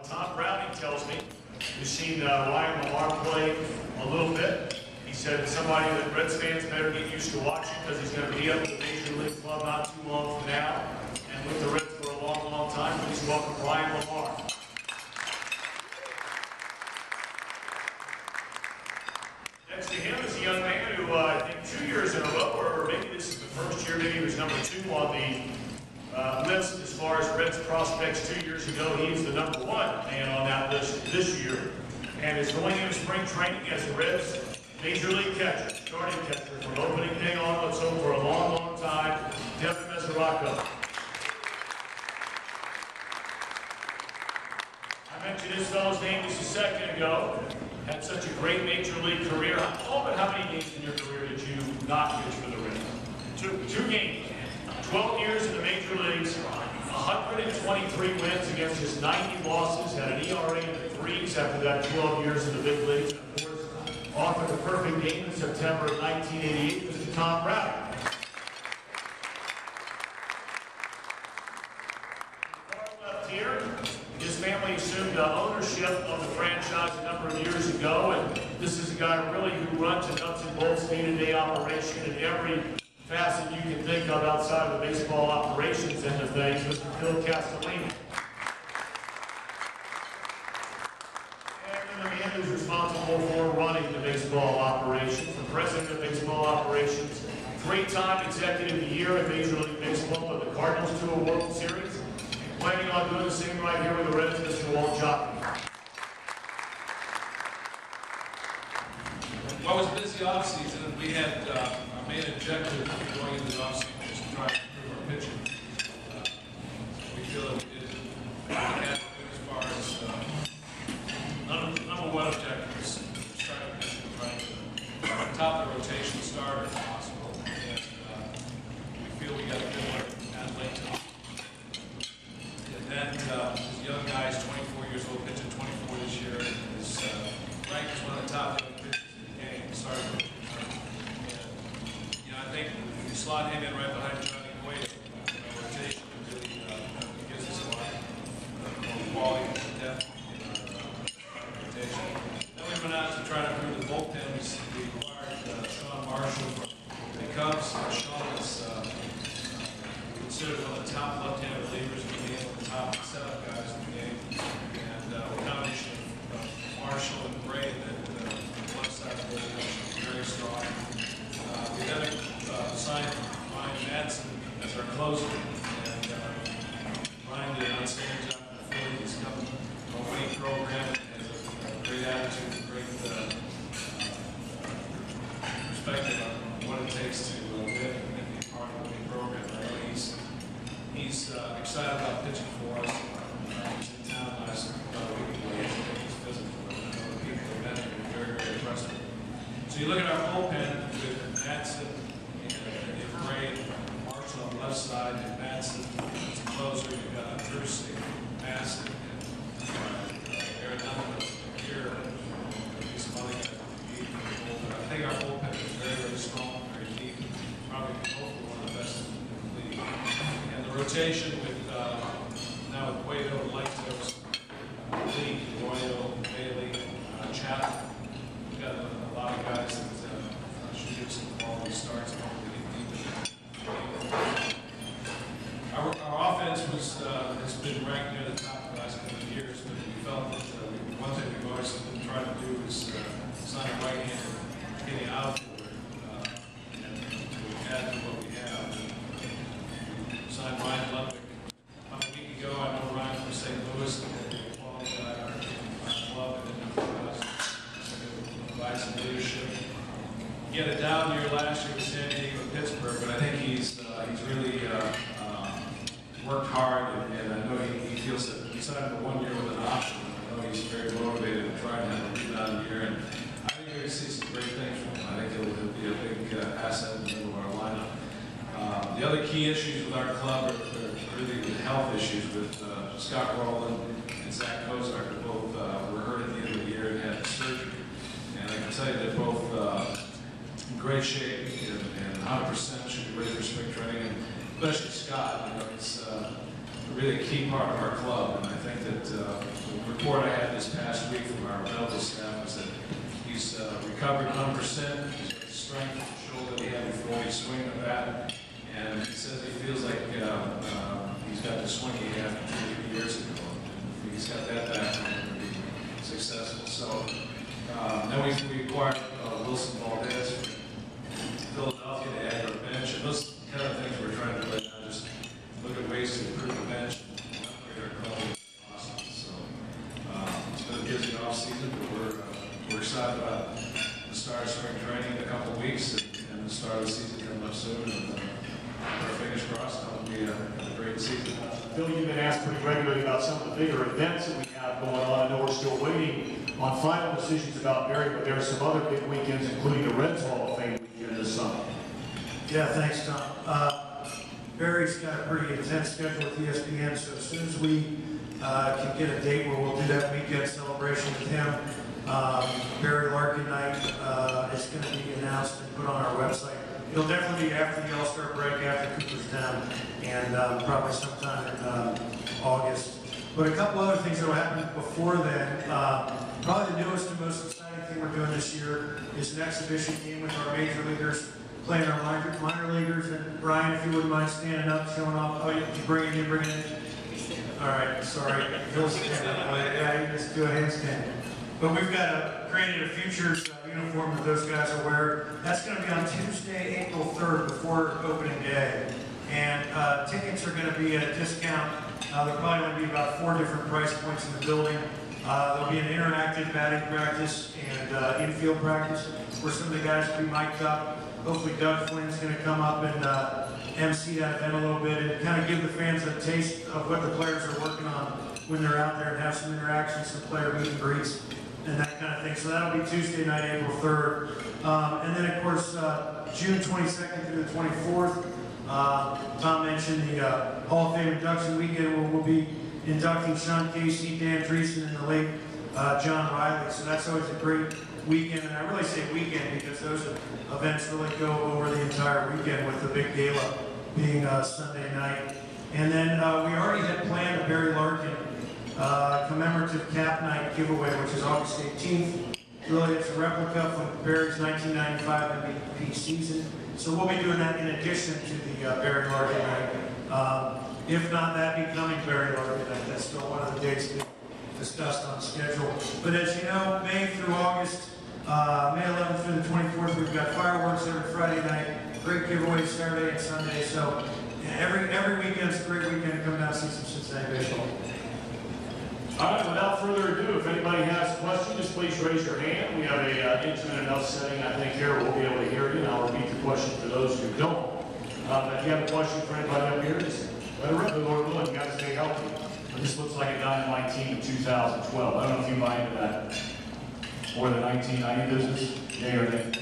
Tom Browning tells me, who's seen Ryan Lamar play a little bit. He said it's somebody that Reds fans better get used to watching because he's going to be up at the Major League Club not too long from now and with the Reds for a long, long time. Please welcome Ryan Lamar. Next to him is a young man who I think 2 years in a row, or maybe this is the first year, maybe he was number 2 on the list as far as Reds prospects 2 years ago. He is the number 1 man on that list this year and is going into spring training as the Reds Major League catcher, starting catcher from opening day on, let's hope for a long, long time, Devin Mesoraco. I mentioned this fellow's name just a second ago. Had such a great Major League career. How many games in your career did you not pitch for the Reds? Two games. 12 years in the Major Leagues, 123 wins against just 90 losses, had an ERA in the 3s after that 12 years in the big leagues. And of course, authored the perfect game in September of 1988, Mr. Tom Browning. Far left here, his family assumed ownership of the franchise a number of years ago, and this is a guy really who runs a nuts and bolts day-to-day operation in every facet you can think of outside of the baseball operations end of things, Mr. Phil Castellini. And the man who's responsible for running the baseball operations, the president of baseball operations, three-time executive of the year in Major League Baseball with the Cardinals to a World Series, planning on doing the same right here with the Reds, Mr. Walt Jockey. Well, it was a busy offseason, and we had our main objective going into the offseason was to try to improve our pitching. We feel that we did what we had to do as far as number one objective is starting pitching, trying to top the rotation starter if possible. And we feel we got a good one at Lincoln. And then this young guy is 24 years old, pitching 24 this year, and is ranked as one of the top young pitchers. And, you know, I think if you slot him in right behind Johnny Boyd, rotation really gives us a lot more quality and depth in our rotation. Then we went out to try to improve the bullpens. We acquired Sean Marshall from the Cubs. Sean is considered one of the top left-handed relievers in the game, one of the top setup guys in the game. And a combination of Marshall and Gray that very strong. We then signed Ryan Madsen as our closer, and Ryan did an outstanding job in the field. He's come from a winning program and has a great attitude, great perspective on what it takes to win and be part of the winning program. I know he's excited about pitching for us. He was in town last week ago. He's physical. The people that met him are very, very impressed. So you look at our bullpen with Madsen and Gray, Marshall on the left side, and Madsen as a closer. You've got Thursday, Madsen, and Aaron Dunn here. Maybe some other guys in the bullpen. I think our bullpen is very, very strong, very deep. Probably hopefully one of the best in the league. And the rotation with now with Cueto, Lightos, Lee, Royal, Bailey, Chapman. We've got a lot of guys that should give some quality starts and hopefully get deep. Our offense has been ranked near the top the last couple of years, but we felt that one thing we've always been trying to do is sign a right-hander hitting outfielder, and add to what we have. We signed Ryan Ludwig about a week ago. I know Ryan from St. Louis, a quality guy, our club, and provide some leadership. He had a down year last year with San Diego and Pittsburgh, but I think he's really worked hard, and I know he feels that he signed for 1 year with an option. I know he's very motivated and trying to have a rebound year, and I think we're going to see some great things from him. I think he'll be a big asset in the middle of our lineup. The other key issues with our club are really the health issues with Scott Rowland and Zach Kozak, who both were hurt at the end of the year and had surgery. And I can tell you they're both in great shape and 100% should be ready for spring training. And especially Scott, you know, really a key part of our club. And I think that the report I had this past week from our medical staff was that he's recovered 100%. He's got the strength of the shoulder that he had before he swung the bat. And he says he feels like he's got the swing he had 3 years ago. And he's got that back and be successful. So then we acquired Wilson Valdez from Philadelphia to add to our bench. And those kind of things we're trying to do right now, just look at ways to improve the bench and upgrade our club. Awesome. So it's been a busy off season, but we're excited about the start of spring training in a couple of weeks and the start of the season coming up soon. And our fingers crossed, it'll be a great season. Bill, you've been asked pretty regularly about some of the bigger events that we have going on. I know we're still waiting on final decisions about Barry, but there are some other big weekends, including the Reds Hall of Fame weekend this summer. Yeah, thanks, Tom. Barry's got a pretty intense schedule with ESPN, so as soon as we can get a date where we'll do that weekend celebration with him, Barry Larkin Night is going to be announced and put on our website. It'll definitely be after the All-Star break, after Cooperstown, and probably sometime in August. But a couple other things that will happen before then. Probably the newest and most exciting thing we're doing this year is an exhibition game with our major leaguers playing our minor leaguers. And Brian, if you wouldn't mind standing up, showing off. Oh, you bring it in. All right, sorry. He'll stand up. Yeah, you just do a handstand. But we've got created a futures uniform that those guys will wear. That's going to be on Tuesday, April 3rd, before opening day. And tickets are going to be at a discount. There'll probably going to be about 4 different price points in the building. There'll be an interactive batting practice and infield practice where some of the guys will be mic'd up. Hopefully Doug Flynn's going to come up and MC that event a little bit and kind of give the fans a taste of what the players are working on when they're out there and have some interactions, some player meet and greets and that kind of thing. So that'll be Tuesday night, April 3rd. And then, of course, June 22nd through the 24th, Tom mentioned the Hall of Fame induction weekend where we'll be inducting Sean Casey, Dan Dreesen, and the late John Riley. So that's always a great weekend. And I really say weekend because those events really go over the entire weekend with the big gala being Sunday night. And then we already had planned a Barry Larkin commemorative cap night giveaway, which is August 18th. Really, it's a replica from Barry's 1995 MVP season. So we'll be doing that in addition to the Barry Larkin night. If not that becoming Barry Larkin night, that's still one of the dates we discussed on schedule. But as you know, May through August, May 11th through the 24th, we've got fireworks every Friday night, great giveaways Saturday and Sunday. So every weekend's a great weekend to come down and see some Cincinnati baseball. All right, without further ado, if anybody has questions, just please raise your hand. We have an intimate enough setting, I think, here we'll be able to hear you, and I'll repeat the question for those who don't. If you have a question for anybody up here, just let it rip. The Lord willing, you guys stay healthy. But this looks like a dynamite team in 2012. I don't know if you buy into that. Or the 1990 business, yay or nay?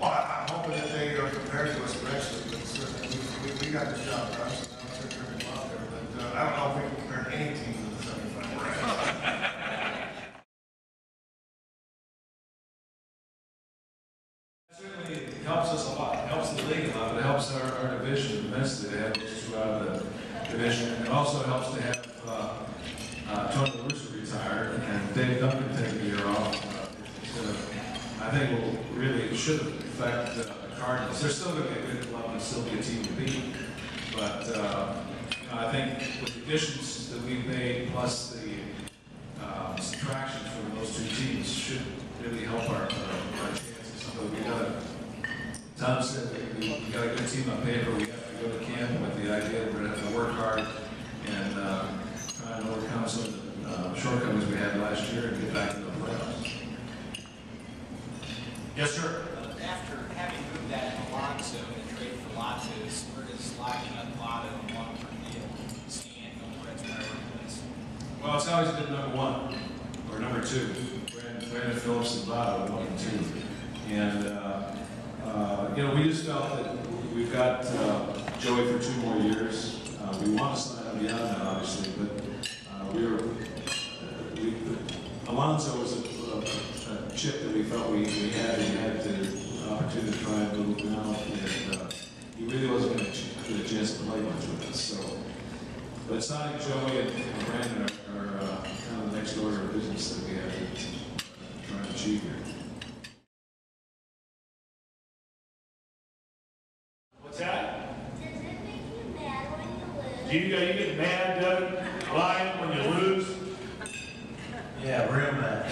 Well, I'm hoping that they are prepared to us eventually, but certainly we got the job done, so now it's going to be out there. But I don't know if we can compare any team to the 75 Reds. Certainly it helps us a lot. It helps the league a lot, but it helps our division immensely to have those two out of the division. And it also helps to have Tony La Russa retire and Dave Duncan take a year off. I think it should affect the Cardinals. They're still going to be a good club and still be a team to beat. But I think with the additions that we've made, plus the subtractions from those two teams, should really help our chances. So we got Tom said we got a good team on paper. We have to go to camp with the idea that we're going to have to work hard and try and overcome some of the shortcomings we had last year and get back into the playoffs. Yes, sir. After having moved that Alonso and trade for Latos, where does locking up Lotto and long-term deal stand on the Reds' priority list? Well, it's always been number 1 or number 2. Brandon Phillips and Lotto, 1 and 2. And we just felt that we've got Joey for 2 more years. We want to sign him beyond that, obviously, but Alonso was a chip that we felt we had, and we had the opportunity to try and move him out, and he really wasn't going to get a chance to play much with us. So But signing Joey and Brandon are kind of the next order of business that we have to try and achieve here. What's that? Does it make you mad when you lose? You get mad, Ryan, when you lose? Yeah, real mad.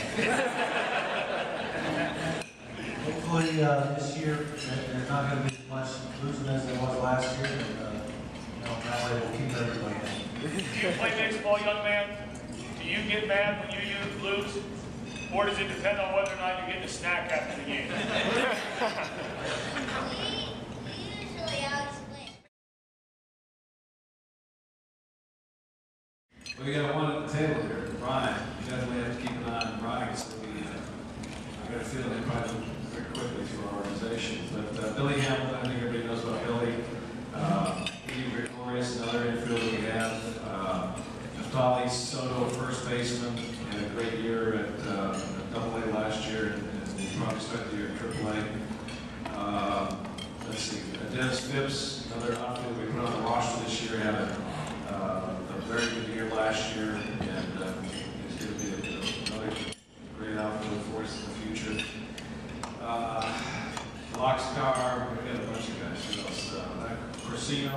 Hopefully this year there's not going to be as much losing as there was last year, and that way we'll keep everybody happy. Do you play baseball, young man? Do you get mad when you lose? Or does it depend on whether or not you're getting a snack after the game? We usually outsplit. Well, we got one at the table here, Brian. You definitely have to keep an eye on Brian, so I got a feeling he'll probably move very quickly through our organization. But Billy Hamilton, I think everybody knows about Billy. Edie Gregorius, another infielder we have. Naftali Soto, first baseman, had a great year at AA last year, and he probably started the year at AAA. Let's see, Dennis Phipps, another outfielder we put on the roster this year, had a very good year last year, and he's going to be another great outfielder for us in the future. Loxcar, we got a bunch of guys. Who else? Corsino,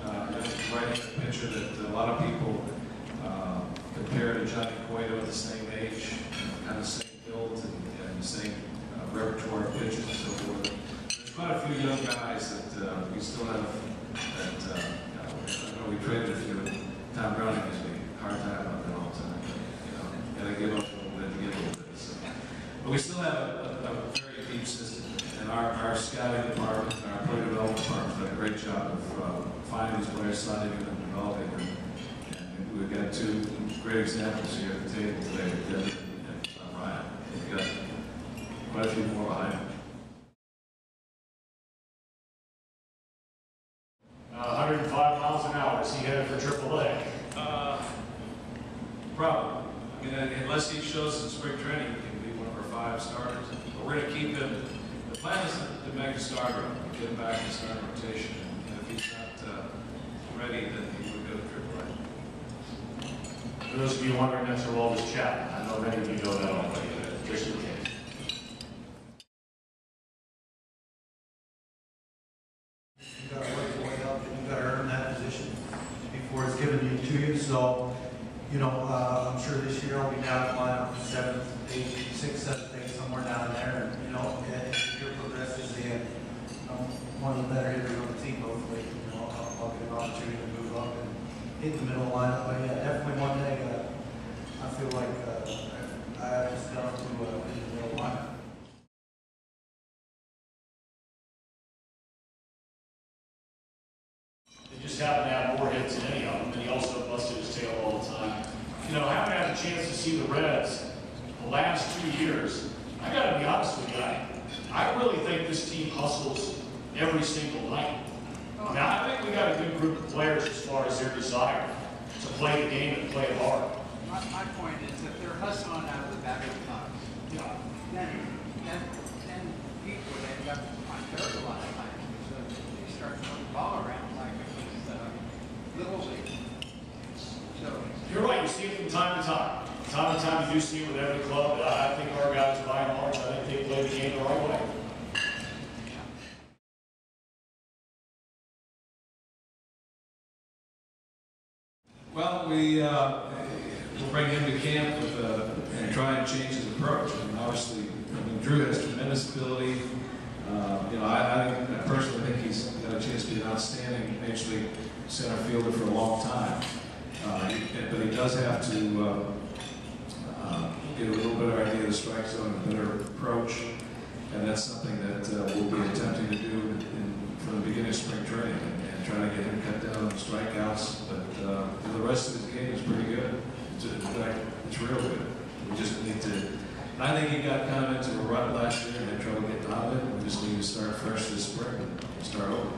right-handed pitcher that a lot of people compare to Johnny Cueto at the same age, kind of same build and the same repertoire of pitches and so forth. There's quite a few young guys that we still have that, I know we traded a few. Tom Browning gives me a hard time about that all the time. Gotta give up a little bit to get a little bit. So. But we still have a very deep system. And our scouting department, our player development department did a great job of finding these players, signing them, and developing them. And we've got two great examples here at the table today with Devin and Ryan. We've got quite a few more behind them. 105 miles an hour. Is he headed for AAA? Probably. I mean, unless he shows in spring training, he can be one of our 5 starters. But we're going to keep him. The plan is to make a starter, get him back in the starting rotation, and if he's not ready, then he would go to AAA. For those of you wondering, that's Aroldis Chapman. I know many of you know that already, but just in case. You got to work your way up, and you got to earn that position before it's given to you. So, I'm sure this year I'll be down the line on 7th, 8th, 6th, 7th, 8th, somewhere down there. And, as the year progresses, I'm one of the better hitters on the team, hopefully. I'll get an opportunity to move up and hit the middle lineup. But yeah, definitely one day, I feel like I have to start to hit the middle lineup. They just happen to have more hits than any of them, and he also busted his tail all the time. Having had a chance to see the Reds the last 2 years, I got to be honest with you, I really think this team hustles every single night. Now, I think we got a good group of players as far as their desire to play the game and play it hard. My point is that they're hustling out of the back of the box. Yeah. Then people, they've got to find dirt a lot of times. So they start throwing the ball around like it was Little League. So, You're right, you see it from time to time. From time to time, you do see it with every club. I think our guys, by and large, I think they play the game the right way. Well, we'll bring him to camp and try and change his approach. And obviously, Drew has tremendous ability. I personally think he's got a chance to be an outstanding Major League center fielder for a long time. But he does have to get a little better idea of the strike zone, a better approach, and that's something that we'll be attempting to do from the beginning of spring training and trying to get him cut down on the strikeouts. But the rest of his game is pretty good. In fact, it's real good. We just need to. And I think he got kind of into a rut last year and had trouble getting out of it. We just need to start fresh this spring and start over.